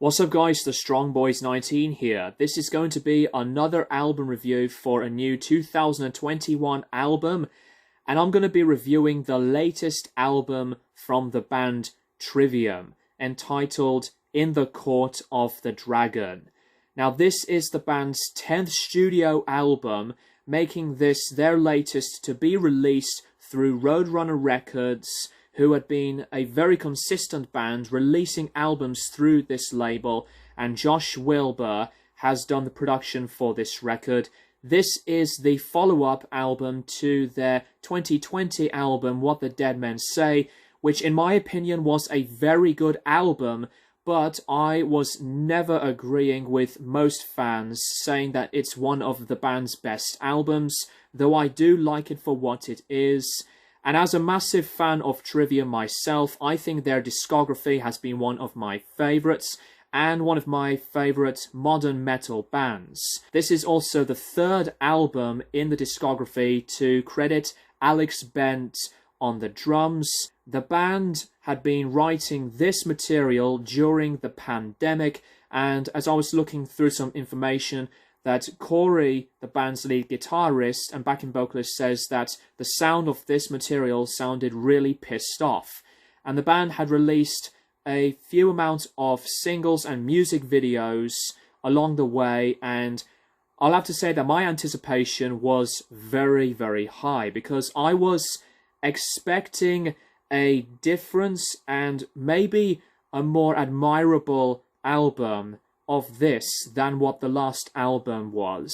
What's up guys, the Strong Boys 19 here. This is going to be another album review for a new 2021 album, and I'm going to be reviewing the latest album from the band Trivium, entitled In the Court of the Dragon. Now this is the band's 10th studio album, making this their latest to be released through Roadrunner Records, who had been a very consistent band releasing albums through this label, and Josh Wilbur has done the production for this record. This is the follow-up album to their 2020 album, What the Dead Men Say, which in my opinion was a very good album, but I was never agreeing with most fans saying that it's one of the band's best albums, though I do like it for what it is. And as a massive fan of Trivium myself, I think their discography has been one of my favourites, and one of my favourite modern metal bands. This is also the third album in the discography to credit Alex Bent on the drums. The band had been writing this material during the pandemic, and as I was looking through some information, that Corey, the band's lead guitarist and backing vocalist, says that the sound of this material sounded really pissed off. And the band had released a few amounts of singles and music videos along the way, and I'll have to say that my anticipation was very, very high, because I was expecting a difference and maybe a more admirable album of this than what the last album was.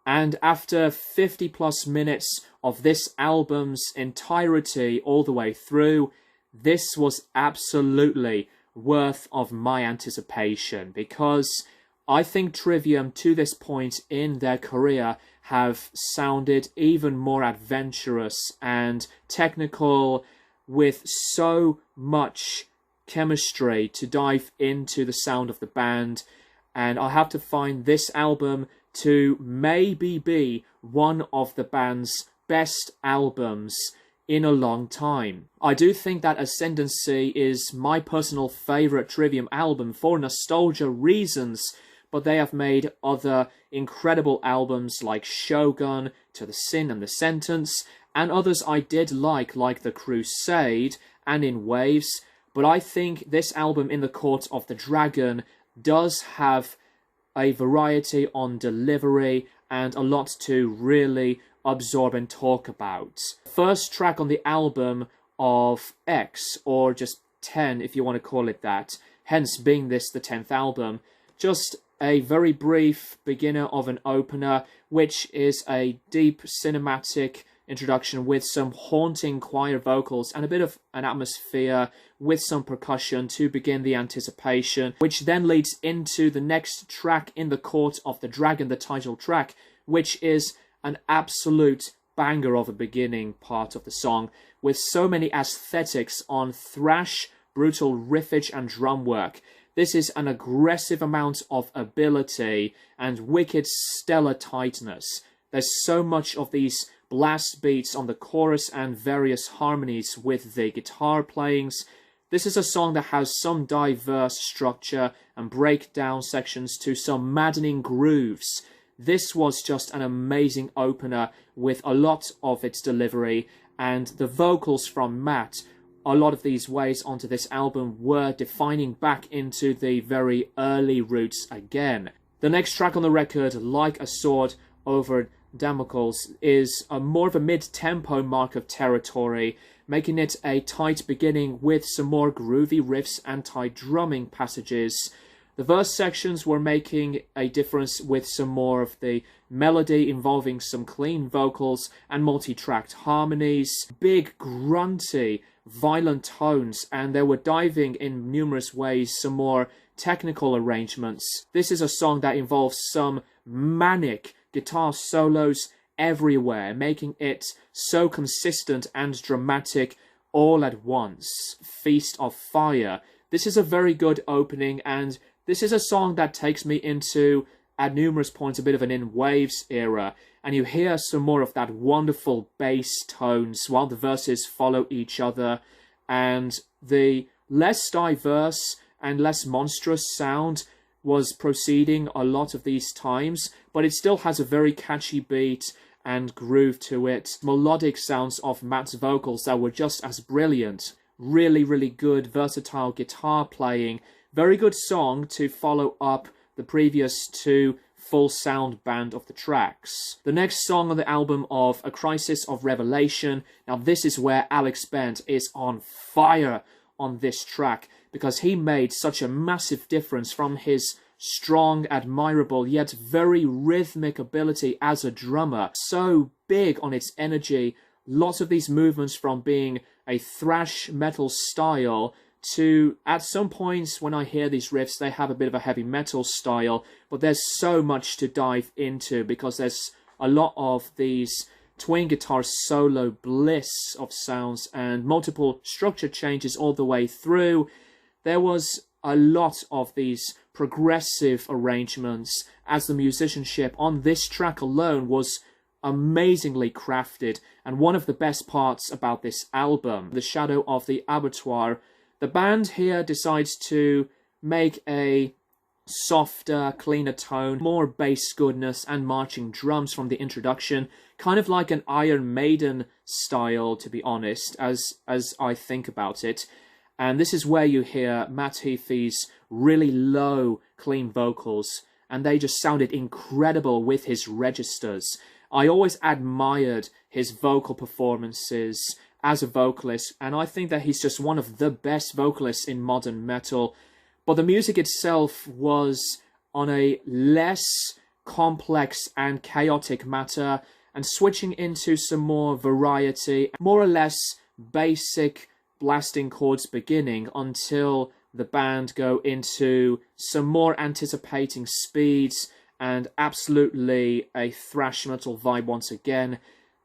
And after 50 plus minutes of this album's entirety all the way through, this was absolutely worth of my anticipation, because I think Trivium to this point in their career have sounded even more adventurous and technical, with so much chemistry to dive into the sound of the band, and I have to find this album to maybe be one of the band's best albums in a long time. I do think that Ascendancy is my personal favourite Trivium album for nostalgia reasons, but they have made other incredible albums like Shogun, To the Sin and the Sentence, and others I did like The Crusade and In Waves. But I think this album, In the Court of the Dragon, does have a variety on delivery and a lot to really absorb and talk about. First track on the album of X, or just 10 if you want to call it that, hence being this the 10th album, just a very brief beginner of an opener, which is a deep cinematic introduction with some haunting choir vocals and a bit of an atmosphere with some percussion to begin the anticipation, which then leads into the next track, In the Court of the Dragon, the title track, which is an absolute banger of a beginning part of the song, with so many aesthetics on thrash, brutal riffage and drum work. This is an aggressive amount of ability and wicked stellar tightness. There's so much of these blast beats on the chorus and various harmonies with the guitar playings. This is a song that has some diverse structure and breakdown sections to some maddening grooves. This was just an amazing opener with a lot of its delivery, and the vocals from Matt, a lot of these ways onto this album, were defining back into the very early roots again. The next track on the record, Like a Sword Over Damocles, is a more of a mid-tempo mark of territory, making it a tight beginning with some more groovy riffs and tight drumming passages. The verse sections were making a difference with some more of the melody involving some clean vocals and multi-tracked harmonies, big grunty violent tones, and they were diving in numerous ways some more technical arrangements. This is a song that involves some manic guitar solos everywhere, making it so consistent and dramatic all at once. Feast of Fire. This is a very good opening, and this is a song that takes me into, at numerous points, a bit of an In Waves era, and you hear some more of that wonderful bass tones while the verses follow each other, and the less diverse and less monstrous sound was proceeding a lot of these times, but it still has a very catchy beat and groove to it. Melodic sounds of Matt's vocals that were just as brilliant. Really, really good, versatile guitar playing. Very good song to follow up the previous two full sound band of the tracks. The next song on the album of A Crisis of Revelation. Now this is where Alex Bent is on fire on this track, because he made such a massive difference from his strong, admirable, yet very rhythmic ability as a drummer. So big on its energy. Lots of these movements from being a thrash metal style to, at some points when I hear these riffs, they have a bit of a heavy metal style, but there's so much to dive into because there's a lot of these twin guitar solo bliss of sounds and multiple structure changes all the way through. There was a lot of these progressive arrangements, as the musicianship on this track alone was amazingly crafted. And one of the best parts about this album, The Shadow of the Abattoir, the band here decides to make a softer, cleaner tone, more bass goodness and marching drums from the introduction, kind of like an Iron Maiden style, to be honest, as I think about it. And this is where you hear Matt Heafy's really low, clean vocals, and they just sounded incredible with his registers. I always admired his vocal performances as a vocalist, and I think that he's just one of the best vocalists in modern metal. But the music itself was on a less complex and chaotic matter, and switching into some more variety, more or less basic blasting chords beginning until the band go into some more anticipating speeds and absolutely a thrash metal vibe once again.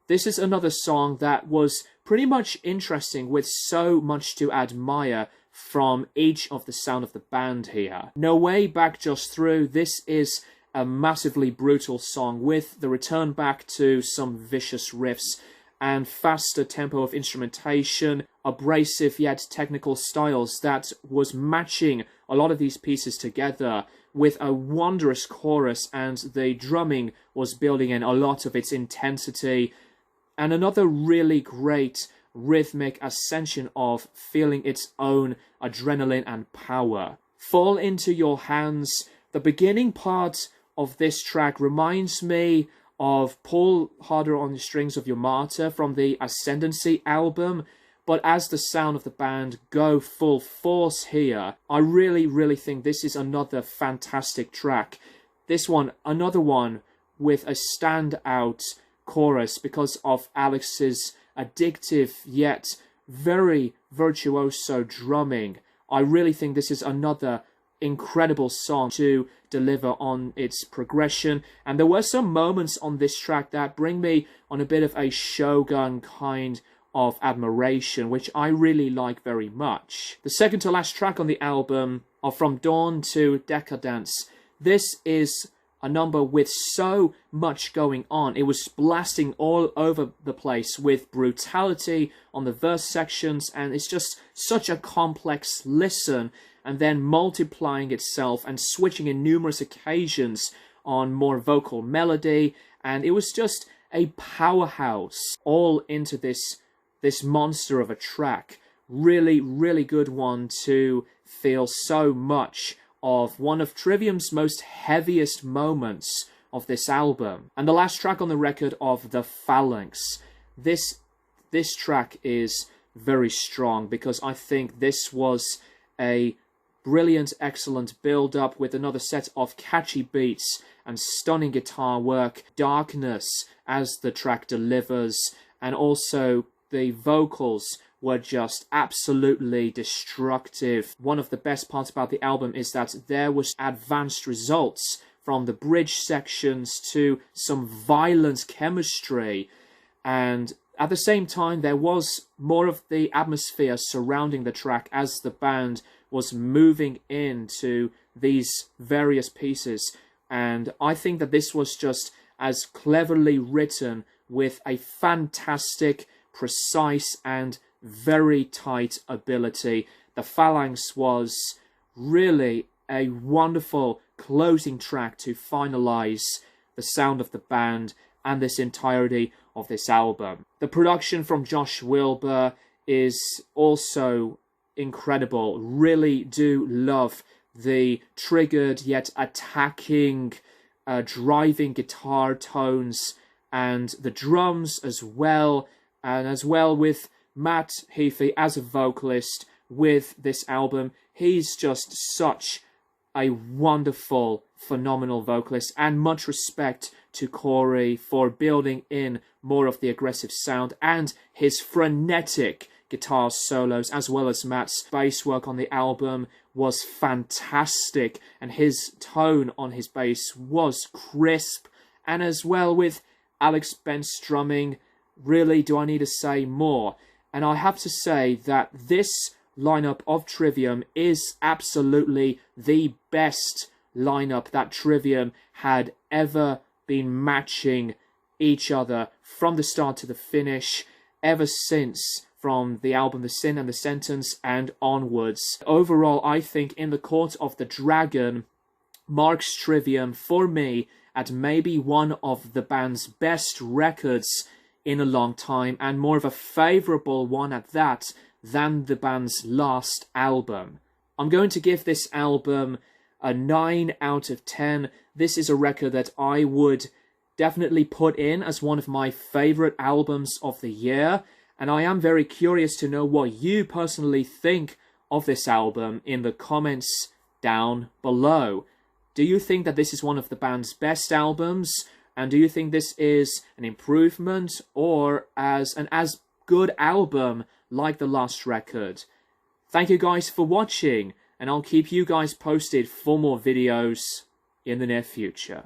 This is another song that was pretty much interesting, with so much to admire from each of the sound of the band here. No Way Back Just Through, this is a massively brutal song with the return back to some vicious riffs and faster tempo of instrumentation, abrasive yet technical styles that was matching a lot of these pieces together with a wondrous chorus, and the drumming was building in a lot of its intensity, and another really great rhythmic ascension of feeling its own adrenaline and power. Fall Into Your Hands, the beginning part of this track reminds me of Pull Harder on the Strings of Your Martyr from the Ascendancy album, but as the sound of the band go full force here, I really think this is another fantastic track. This one, another one with a standout chorus because of Alex's addictive yet very virtuoso drumming. I really think this is another incredible song to deliver on its progression, and there were some moments on this track that bring me on a bit of a Shogun kind of admiration, which I really like very much. The second to last track on the album are From Dawn to Decadence. This is a number with so much going on. It was blasting all over the place with brutality on the verse sections, and it's just such a complex listen, and then multiplying itself and switching in numerous occasions on more vocal melody, and it was just a powerhouse all into this monster of a track. Really good one to feel so much of one of Trivium's most heaviest moments of this album. And the last track on the record of The Phalanx. This track is very strong because I think this was a brilliant, excellent build-up with another set of catchy beats and stunning guitar work, darkness as the track delivers, and also the vocals were just absolutely destructive. One of the best parts about the album is that there was advanced results from the bridge sections to some violent chemistry, and at the same time there was more of the atmosphere surrounding the track as the band was moving into these various pieces, and I think that this was just as cleverly written with a fantastic, precise and very tight ability. The Phalanx was really a wonderful closing track to finalize the sound of the band and this entirety of this album. The production from Josh Wilbur is also incredible. Really do love the triggered yet attacking driving guitar tones and the drums as well, and as well with Matt Heafy as a vocalist with this album. He's just such a wonderful, phenomenal vocalist, and much respect to Corey for building in more of the aggressive sound and his frenetic guitar solos, as well as Matt's bass work on the album was fantastic, and his tone on his bass was crisp, and as well with Alex Bent's drumming, really do I need to say more? And I have to say that this lineup of Trivium is absolutely the best lineup that Trivium had ever been matching each other from the start to the finish, ever since from the album The Sin and the Sentence and onwards. Overall, I think In the Court of the Dragon marks Trivium for me at maybe one of the band's best records in a long time, and more of a favourable one at that than the band's last album. I'm going to give this album a 9 out of 10. This is a record that I would definitely put in as one of my favourite albums of the year, and I am very curious to know what you personally think of this album in the comments down below. Do you think that this is one of the band's best albums? And do you think this is an improvement or as good album like the last record? Thank you guys for watching, and I'll keep you guys posted for more videos in the near future.